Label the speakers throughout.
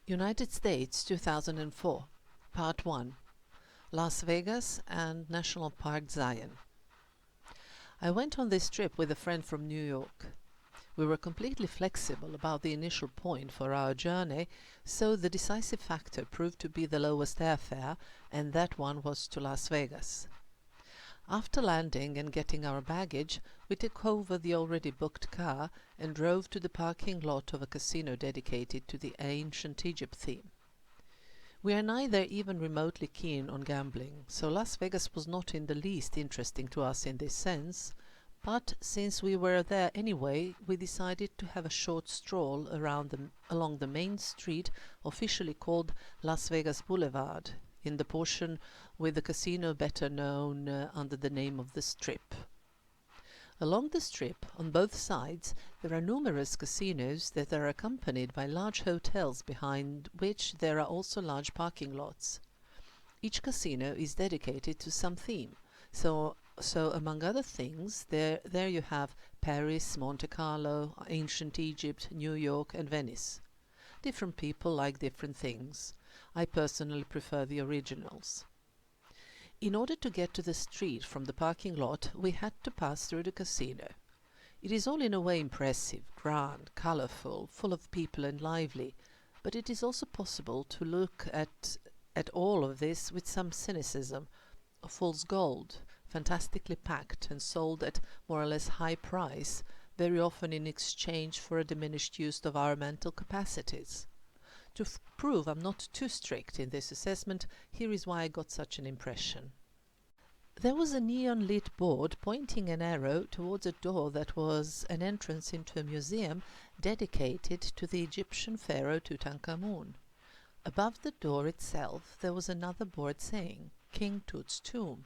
Speaker 1: United States 2004 Part 1 Las Vegas and National Park Zion. I went on this trip with a friend from New York. We were completely flexible about the initial point for our journey, so the decisive factor proved to be the lowest airfare, and that one was to Las Vegas. After landing and getting our baggage, we took over the already booked car and drove to the parking lot of a casino dedicated to the ancient Egypt theme. We are neither even remotely keen on gambling, so Las Vegas was not in the least interesting to us in this sense, but since we were there anyway, we decided to have a short stroll along the main street officially called Las Vegas Boulevard, in the portion with the casino better known under the name of the Strip. Along the Strip, on both sides, there are numerous casinos that are accompanied by large hotels, behind which there are also large parking lots. Each casino is dedicated to some theme, so among other things, there you have Paris, Monte Carlo, ancient Egypt, New York and Venice. Different people like different things. I personally prefer the originals. In order to get to the street from the parking lot, we had to pass through the casino. It is all in a way impressive, grand, colorful, full of people and lively, but it is also possible to look at all of this with some cynicism. Fool's gold, fantastically packed and sold at more or less high price, very often in exchange for a diminished use of our mental capacities. To prove I'm not too strict in this assessment, here is why I got such an impression. There was a neon-lit board pointing an arrow towards a door that was an entrance into a museum dedicated to the Egyptian pharaoh Tutankhamun. Above the door itself there was another board saying, King Tut's Tomb.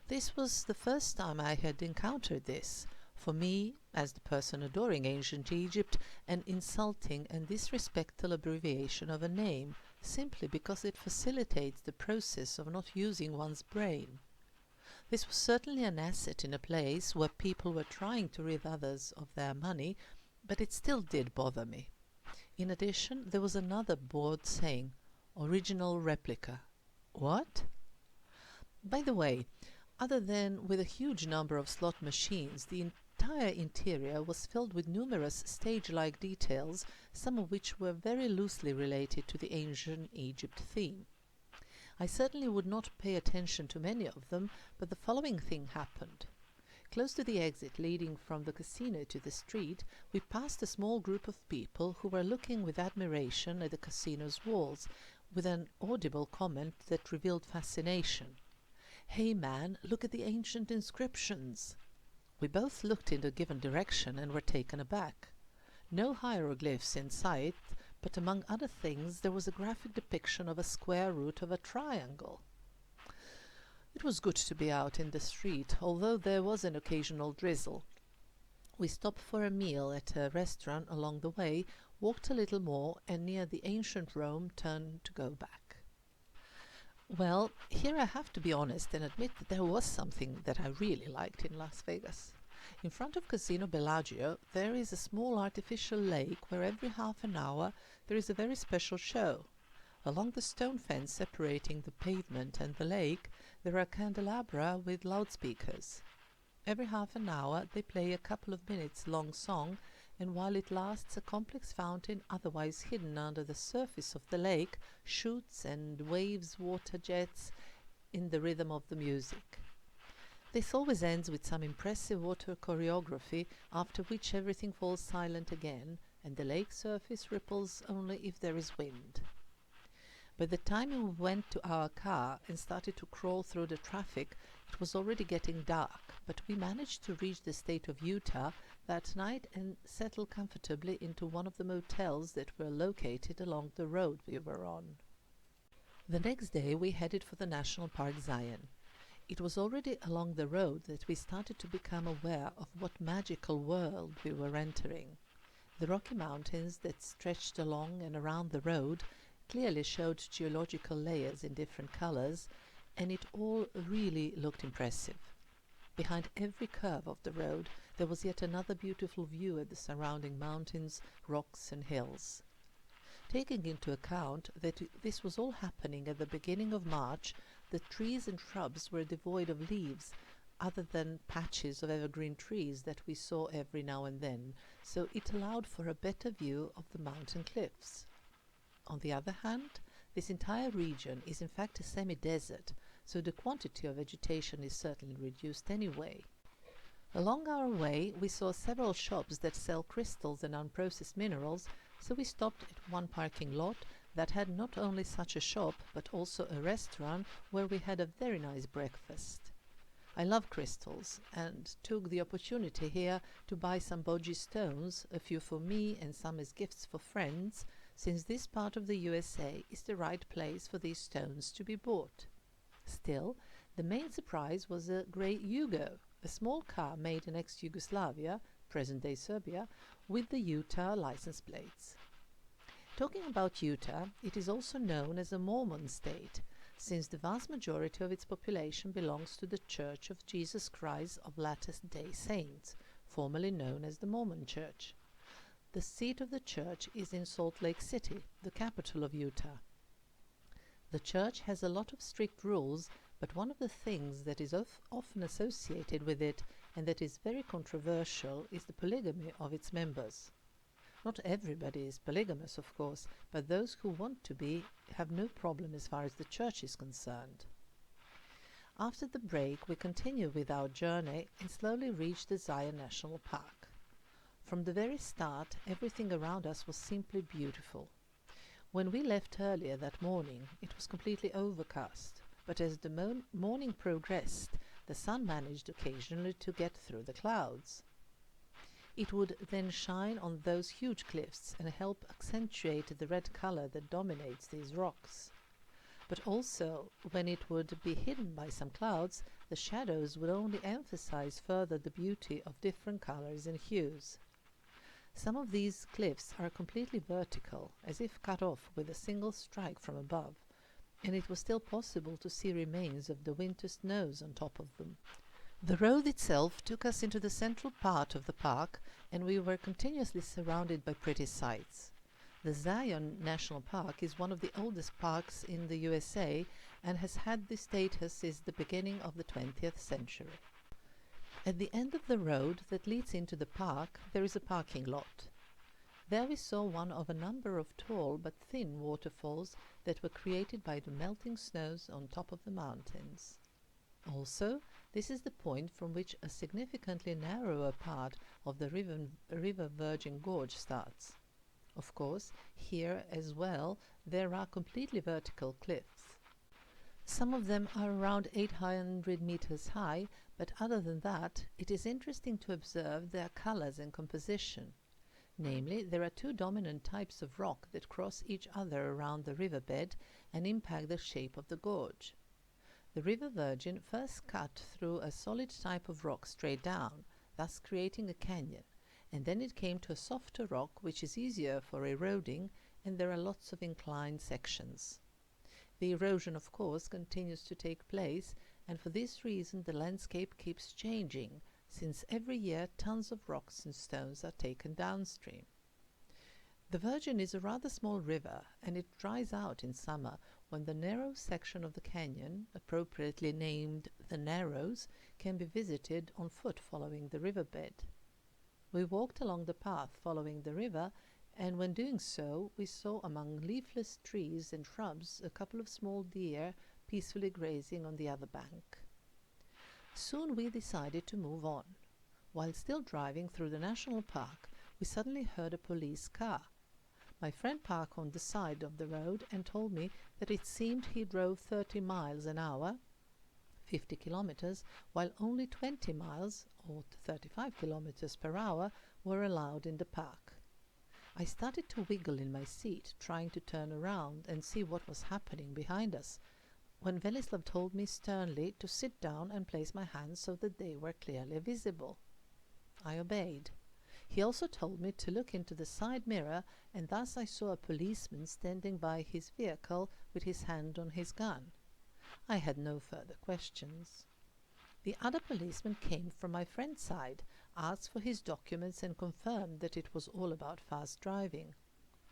Speaker 1: This was the first time I had encountered this. For me, as the person adoring ancient Egypt, an insulting and disrespectful abbreviation of a name, simply because it facilitates the process of not using one's brain. This was certainly an asset in a place where people were trying to rid others of their money, but it still did bother me. In addition, there was another board saying, Original Replica. What? By the way, other than with a huge number of slot machines, the entire interior was filled with numerous stage-like details, some of which were very loosely related to the ancient Egypt theme. I certainly would not pay attention to many of them, but the following thing happened. Close to the exit leading from the casino to the street, we passed a small group of people who were looking with admiration at the casino's walls, with an audible comment that revealed fascination. "Hey man, look at the ancient inscriptions!" We both looked in the given direction and were taken aback. No hieroglyphs in sight, but among other things there was a graphic depiction of a square root of a triangle. It was good to be out in the street, although there was an occasional drizzle. We stopped for a meal at a restaurant along the way, walked a little more, and near the ancient Rome turned to go back. Well, here I have to be honest and admit that there was something that I really liked in Las Vegas. In front of Casino Bellagio there is a small artificial lake where every half an hour there is a very special show. Along the stone fence separating the pavement and the lake there are candelabra with loudspeakers. Every half an hour they play a couple of minutes long song, and while it lasts, a complex fountain, otherwise hidden under the surface of the lake, shoots and waves water jets in the rhythm of the music. This always ends with some impressive water choreography, after which everything falls silent again, and the lake surface ripples only if there is wind. By the time we went to our car and started to crawl through the traffic, it was already getting dark, but we managed to reach the state of Utah that night and settle comfortably into one of the motels that were located along the road we were on. The next day we headed for the National Park Zion. It was already along the road that we started to become aware of what magical world we were entering. The Rocky Mountains that stretched along and around the road clearly showed geological layers in different colors, and it all really looked impressive. Behind every curve of the road there was yet another beautiful view at the surrounding mountains, rocks and hills. Taking into account that this was all happening at the beginning of March, the trees and shrubs were devoid of leaves, other than patches of evergreen trees that we saw every now and then, so it allowed for a better view of the mountain cliffs. On the other hand, this entire region is in fact a semi-desert, so the quantity of vegetation is certainly reduced anyway. Along our way, we saw several shops that sell crystals and unprocessed minerals, so we stopped at one parking lot that had not only such a shop, but also a restaurant where we had a very nice breakfast. I love crystals and took the opportunity here to buy some Boji stones, a few for me and some as gifts for friends, since this part of the USA is the right place for these stones to be bought. Still, the main surprise was a grey Yugo, a small car made in ex-Yugoslavia, present-day Serbia, with the Utah license plates. Talking about Utah, it is also known as a Mormon state, since the vast majority of its population belongs to the Church of Jesus Christ of Latter-day Saints, formerly known as the Mormon Church. The seat of the church is in Salt Lake City, the capital of Utah. The church has a lot of strict rules, but one of the things that is often associated with it and that is very controversial is the polygamy of its members. Not everybody is polygamous, of course, but those who want to be have no problem as far as the church is concerned. After the break, we continue with our journey and slowly reach the Zion National Park. From the very start, everything around us was simply beautiful. When we left earlier that morning, it was completely overcast, but as the morning progressed, the sun managed occasionally to get through the clouds. It would then shine on those huge cliffs and help accentuate the red color that dominates these rocks. But also, when it would be hidden by some clouds, the shadows would only emphasize further the beauty of different colors and hues. Some of these cliffs are completely vertical, as if cut off with a single strike from above, and it was still possible to see remains of the winter snows on top of them. The road itself took us into the central part of the park, and we were continuously surrounded by pretty sights. The Zion National Park is one of the oldest parks in the USA and has had this status since the beginning of the 20th century. At the end of the road that leads into the park, there is a parking lot. There we saw one of a number of tall but thin waterfalls that were created by the melting snows on top of the mountains. Also, this is the point from which a significantly narrower part of the River Virgin Gorge starts. Of course, here as well there are completely vertical cliffs. Some of them are around 800 meters high, but other than that, it is interesting to observe their colors and composition. Namely, there are two dominant types of rock that cross each other around the riverbed and impact the shape of the gorge. The River Virgin first cut through a solid type of rock straight down, thus creating a canyon, and then it came to a softer rock which is easier for eroding, and there are lots of inclined sections. The erosion, of course, continues to take place, and for this reason the landscape keeps changing, since every year tons of rocks and stones are taken downstream. The Virgin is a rather small river, and it dries out in summer when the narrow section of the canyon, appropriately named the Narrows, can be visited on foot following the riverbed. We walked along the path following the river, and when doing so, we saw among leafless trees and shrubs a couple of small deer peacefully grazing on the other bank. Soon we decided to move on. While still driving through the national park, we suddenly heard a police car. My friend parked on the side of the road and told me that it seemed he drove 30 miles an hour, 50 kilometers, while only 20 miles, or 35 kilometers per hour, were allowed in the park. I started to wiggle in my seat, trying to turn around and see what was happening behind us, when Velislav told me sternly to sit down and place my hands so that they were clearly visible. I obeyed. He also told me to look into the side mirror, and thus I saw a policeman standing by his vehicle with his hand on his gun. I had no further questions. The other policeman came from my friend's side, asked for his documents and confirmed that it was all about fast driving.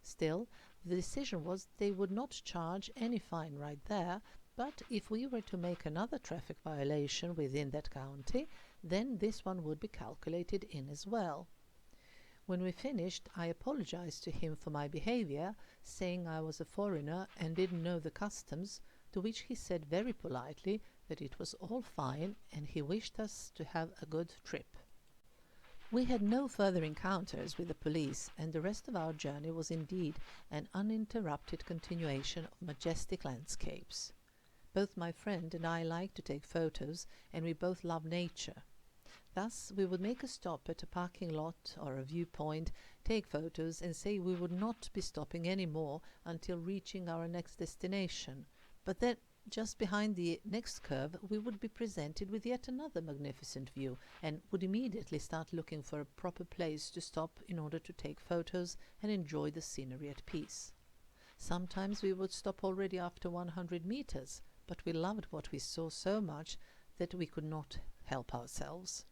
Speaker 1: Still, The decision was they would not charge any fine right there, but if we were to make another traffic violation within that county, then this one would be calculated in as well. When we finished, I apologized to him for my behavior, saying I was a foreigner and didn't know the customs, to which he said very politely that it was all fine and he wished us to have a good trip. We had no further encounters with the police, and the rest of our journey was indeed an uninterrupted continuation of majestic landscapes. Both my friend and I like to take photos, and we both love nature. Thus, we would make a stop at a parking lot or a viewpoint, take photos, and say we would not be stopping any more until reaching our next destination. But then, just behind the next curve, we would be presented with yet another magnificent view and would immediately start looking for a proper place to stop in order to take photos and enjoy the scenery at peace. Sometimes we would stop already after 100 meters, but we loved what we saw so much that we could not help ourselves.